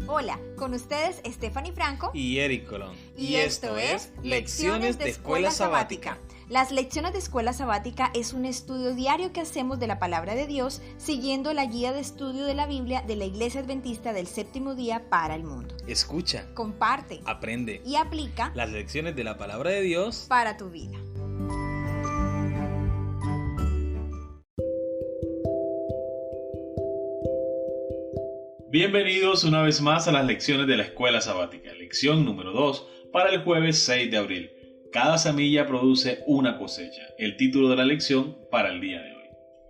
Hola, con ustedes Stephanie Franco y Eric Colón. Y esto es Lecciones de Escuela Sabática. Las lecciones de Escuela Sabática es un estudio diario que hacemos de la Palabra de Dios siguiendo la guía de estudio de la Biblia de la Iglesia Adventista del Séptimo Día para el Mundo. Escucha, comparte, aprende y aplica las lecciones de la Palabra de Dios para tu vida. Bienvenidos una vez más a las lecciones de la Escuela Sabática, lección número 2 para el jueves 6 de abril. Cada semilla produce una cosecha. El título de la lección para el día de hoy.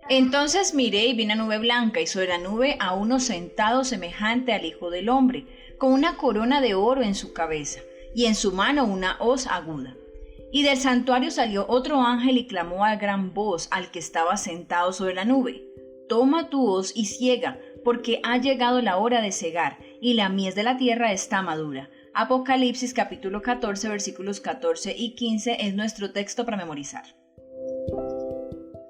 Entonces miré y vi una nube blanca, y sobre la nube a uno sentado semejante al Hijo del Hombre, con una corona de oro en su cabeza, y en su mano una hoz aguda. Y del santuario salió otro ángel y clamó a gran voz al que estaba sentado sobre la nube: Toma tu hoz y ciega, porque ha llegado la hora de cegar, y la mies de la tierra está madura. Apocalipsis capítulo 14, versículos 14 y 15 es nuestro texto para memorizar.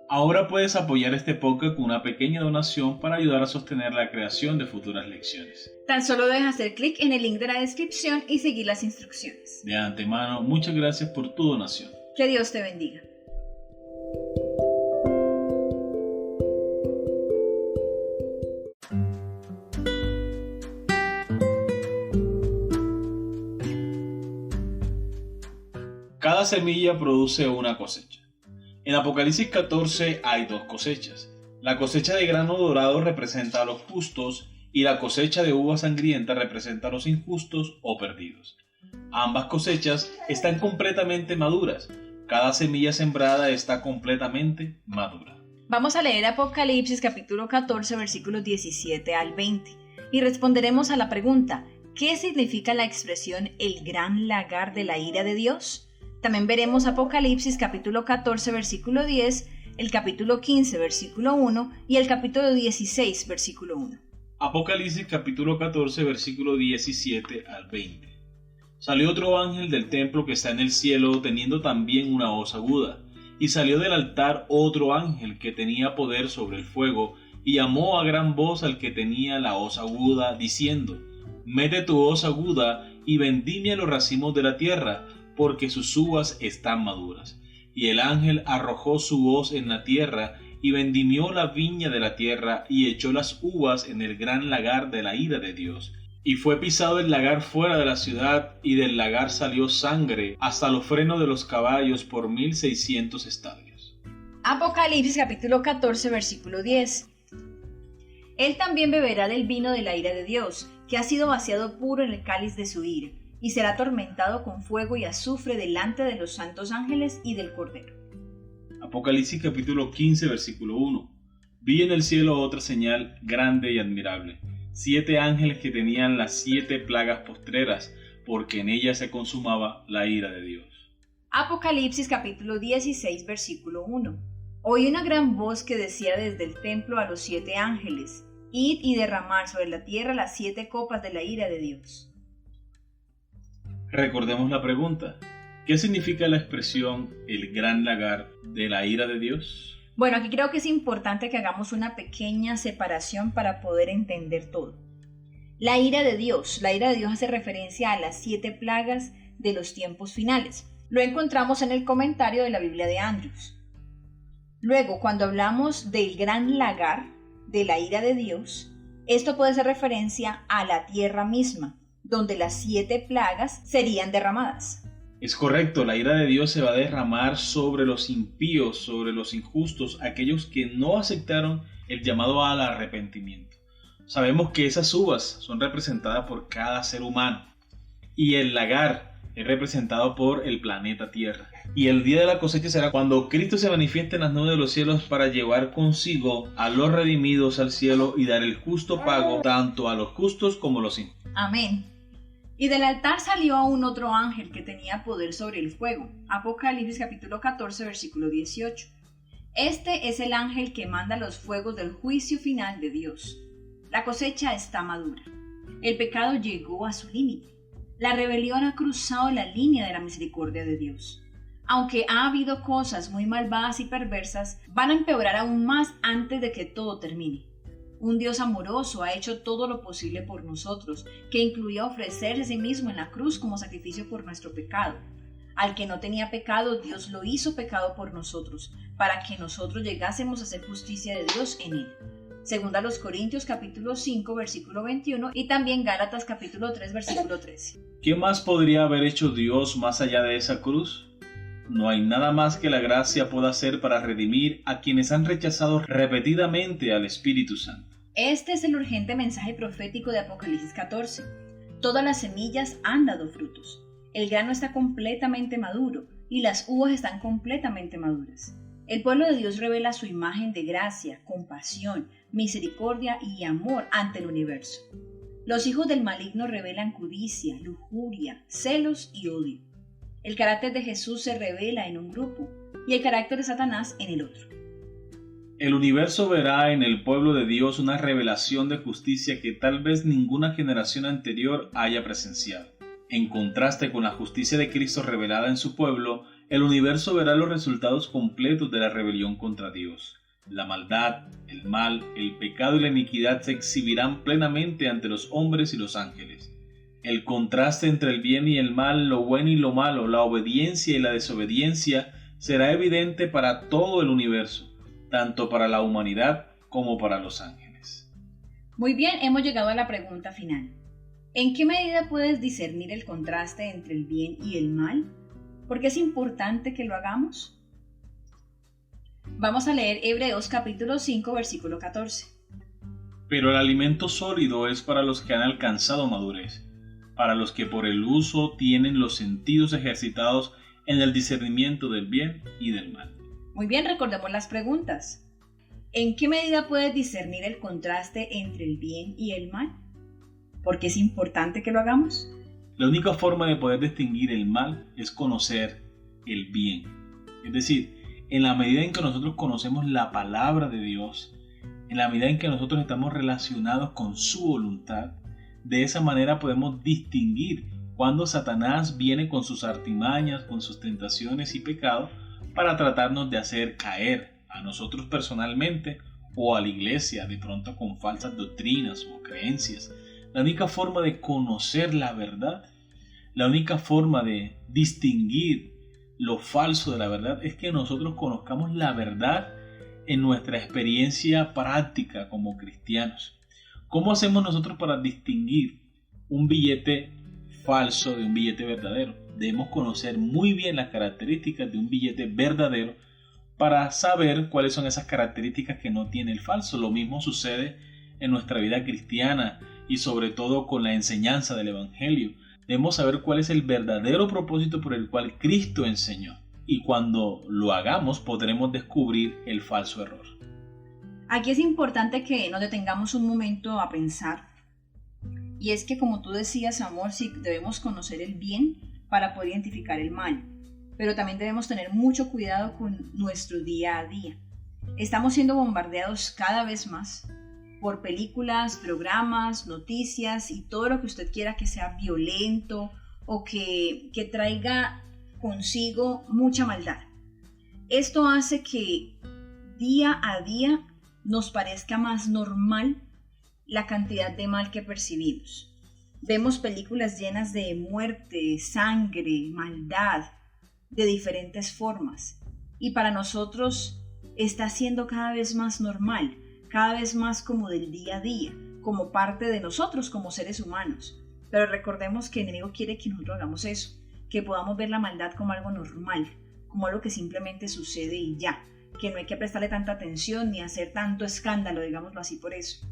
Ahora puedes apoyar este podcast con una pequeña donación para ayudar a sostener la creación de futuras lecciones. Tan solo debes hacer clic en el link de la descripción y seguir las instrucciones. De antemano, muchas gracias por tu donación. Que Dios te bendiga. Cada semilla produce una cosecha. En Apocalipsis 14 hay dos cosechas. La cosecha de grano dorado representa a los justos y la cosecha de uva sangrienta representa a los injustos o perdidos. Ambas cosechas están completamente maduras. Cada semilla sembrada está completamente madura. Vamos a leer Apocalipsis capítulo 14 versículos 17 al 20 y responderemos a la pregunta: ¿qué significa la expresión el gran lagar de la ira de Dios? También veremos Apocalipsis capítulo 14 versículo 10, el capítulo 15 versículo 1 y el capítulo 16 versículo 1. Apocalipsis capítulo 14 versículo 17 al 20. Salió otro ángel del templo que está en el cielo, teniendo también una hoz aguda. Y salió del altar otro ángel que tenía poder sobre el fuego, y llamó a gran voz al que tenía la hoz aguda, diciendo: Mete tu hoz aguda y vendimia los racimos de la tierra, porque sus uvas están maduras. Y el ángel arrojó su hoz en la tierra, y vendimió la viña de la tierra, y echó las uvas en el gran lagar de la ira de Dios. Y fue pisado el lagar fuera de la ciudad, y del lagar salió sangre hasta los frenos de los caballos por 1600 estadios. Apocalipsis capítulo 14 versículo 10. Él también beberá del vino de la ira de Dios, que ha sido vaciado puro en el cáliz de su ira, y será atormentado con fuego y azufre delante de los santos ángeles y del Cordero. Apocalipsis capítulo 15 versículo 1. Vi en el cielo otra señal grande y admirable: 7 ángeles que tenían las 7 plagas postreras, porque en ellas se consumaba la ira de Dios. Apocalipsis capítulo 16 versículo 1. Oí una gran voz que decía desde el templo a los 7 ángeles: Id y derramad sobre la tierra las 7 copas de la ira de Dios. Recordemos la pregunta: ¿qué significa la expresión el gran lagar de la ira de Dios? Bueno, aquí creo que es importante que hagamos una pequeña separación para poder entender todo. La ira de Dios hace referencia a las 7 plagas de los tiempos finales. Lo encontramos en el comentario de la Biblia de Andrews. Luego, cuando hablamos del gran lagar de la ira de Dios, esto puede ser referencia a la tierra misma, donde las 7 plagas serían derramadas. Es correcto, la ira de Dios se va a derramar sobre los impíos, sobre los injustos, aquellos que no aceptaron el llamado al arrepentimiento. Sabemos que esas uvas son representadas por cada ser humano, y el lagar es representado por el planeta Tierra. Y el día de la cosecha será cuando Cristo se manifieste en las nubes de los cielos para llevar consigo a los redimidos al cielo y dar el justo pago tanto a los justos como a los injustos. Amén. Y del altar salió aún otro ángel que tenía poder sobre el fuego. Apocalipsis capítulo 14 versículo 18. Este es el ángel que manda los fuegos del juicio final de Dios. La cosecha está madura. El pecado llegó a su límite. La rebelión ha cruzado la línea de la misericordia de Dios. Aunque ha habido cosas muy malvadas y perversas, van a empeorar aún más antes de que todo termine. Un Dios amoroso ha hecho todo lo posible por nosotros, que incluía ofrecerse a sí mismo en la cruz como sacrificio por nuestro pecado. Al que no tenía pecado, Dios lo hizo pecado por nosotros, para que nosotros llegásemos a ser justicia de Dios en él. Segunda a los Corintios capítulo 5 versículo 21 y también Gálatas capítulo 3 versículo 13. ¿Qué más podría haber hecho Dios más allá de esa cruz? No hay nada más que la gracia pueda hacer para redimir a quienes han rechazado repetidamente al Espíritu Santo. Este es el urgente mensaje profético de Apocalipsis 14. Todas las semillas han dado frutos. El grano está completamente maduro y las uvas están completamente maduras. El pueblo de Dios revela su imagen de gracia, compasión, misericordia y amor ante el universo. Los hijos del maligno revelan codicia, lujuria, celos y odio. El carácter de Jesús se revela en un grupo y el carácter de Satanás en el otro. El universo verá en el pueblo de Dios una revelación de justicia que tal vez ninguna generación anterior haya presenciado. En contraste con la justicia de Cristo revelada en su pueblo, el universo verá los resultados completos de la rebelión contra Dios. La maldad, el mal, el pecado y la iniquidad se exhibirán plenamente ante los hombres y los ángeles. El contraste entre el bien y el mal, lo bueno y lo malo, la obediencia y la desobediencia será evidente para todo el universo, tanto para la humanidad como para los ángeles. Muy bien, hemos llegado a la pregunta final. ¿En qué medida puedes discernir el contraste entre el bien y el mal? ¿Por qué es importante que lo hagamos? Vamos a leer Hebreos capítulo 5 versículo 14. Pero el alimento sólido es para los que han alcanzado madurez, para los que por el uso tienen los sentidos ejercitados en el discernimiento del bien y del mal. Muy bien, recordemos las preguntas. ¿En qué medida puedes discernir el contraste entre el bien y el mal? ¿Por qué es importante que lo hagamos? La única forma de poder distinguir el mal es conocer el bien. Es decir, en la medida en que nosotros conocemos la palabra de Dios, en la medida en que nosotros estamos relacionados con su voluntad, de esa manera podemos distinguir cuando Satanás viene con sus artimañas, con sus tentaciones y pecados para tratarnos de hacer caer a nosotros personalmente o a la iglesia, de pronto con falsas doctrinas o creencias. La única forma de conocer la verdad, la única forma de distinguir lo falso de la verdad es que nosotros conozcamos la verdad en nuestra experiencia práctica como cristianos. ¿Cómo hacemos nosotros para distinguir un billete falso de un billete verdadero? Debemos conocer muy bien las características de un billete verdadero para saber cuáles son esas características que no tiene el falso. Lo mismo sucede en nuestra vida cristiana y sobre todo con la enseñanza del Evangelio. Debemos saber cuál es el verdadero propósito por el cual Cristo enseñó. Y cuando lo hagamos podremos descubrir el falso error. Aquí es importante que nos detengamos un momento a pensar. Y es que, como tú decías, amor, sí debemos conocer el bien para poder identificar el mal. Pero también debemos tener mucho cuidado con nuestro día a día. Estamos siendo bombardeados cada vez más por películas, programas, noticias y todo lo que usted quiera que sea violento o que traiga consigo mucha maldad. Esto hace que día a día nos parezca más normal la cantidad de mal que percibimos. Vemos películas llenas de muerte, sangre, maldad, de diferentes formas. Y para nosotros está siendo cada vez más normal, cada vez más como del día a día, como parte de nosotros como seres humanos. Pero recordemos que el enemigo quiere que nosotros hagamos eso, que podamos ver la maldad como algo normal, como algo que simplemente sucede y ya, que no hay que prestarle tanta atención ni hacer tanto escándalo, digámoslo así por eso.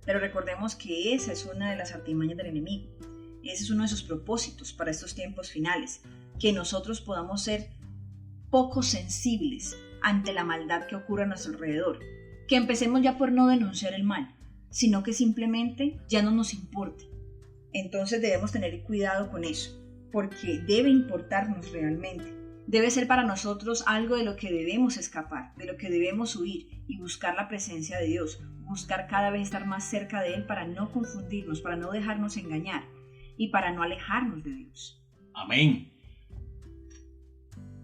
Pero recordemos que esa es una de las artimañas del enemigo. Ese es uno de sus propósitos para estos tiempos finales, que nosotros podamos ser poco sensibles ante la maldad que ocurre a nuestro alrededor, que empecemos ya por no denunciar el mal, sino que simplemente ya no nos importe. Entonces debemos tener cuidado con eso, porque debe importarnos realmente. Debe ser para nosotros algo de lo que debemos escapar, de lo que debemos huir y buscar la presencia de Dios, buscar cada vez estar más cerca de Él para no confundirnos, para no dejarnos engañar y para no alejarnos de Dios. Amén.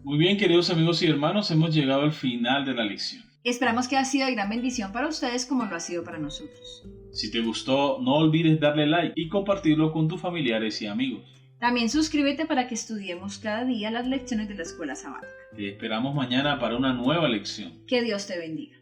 Muy bien, queridos amigos y hermanos, hemos llegado al final de la lección. Esperamos que haya sido de gran bendición para ustedes como lo ha sido para nosotros. Si te gustó, no olvides darle like y compartirlo con tus familiares y amigos. También suscríbete para que estudiemos cada día las lecciones de la escuela sabática. Te esperamos mañana para una nueva lección. Que Dios te bendiga.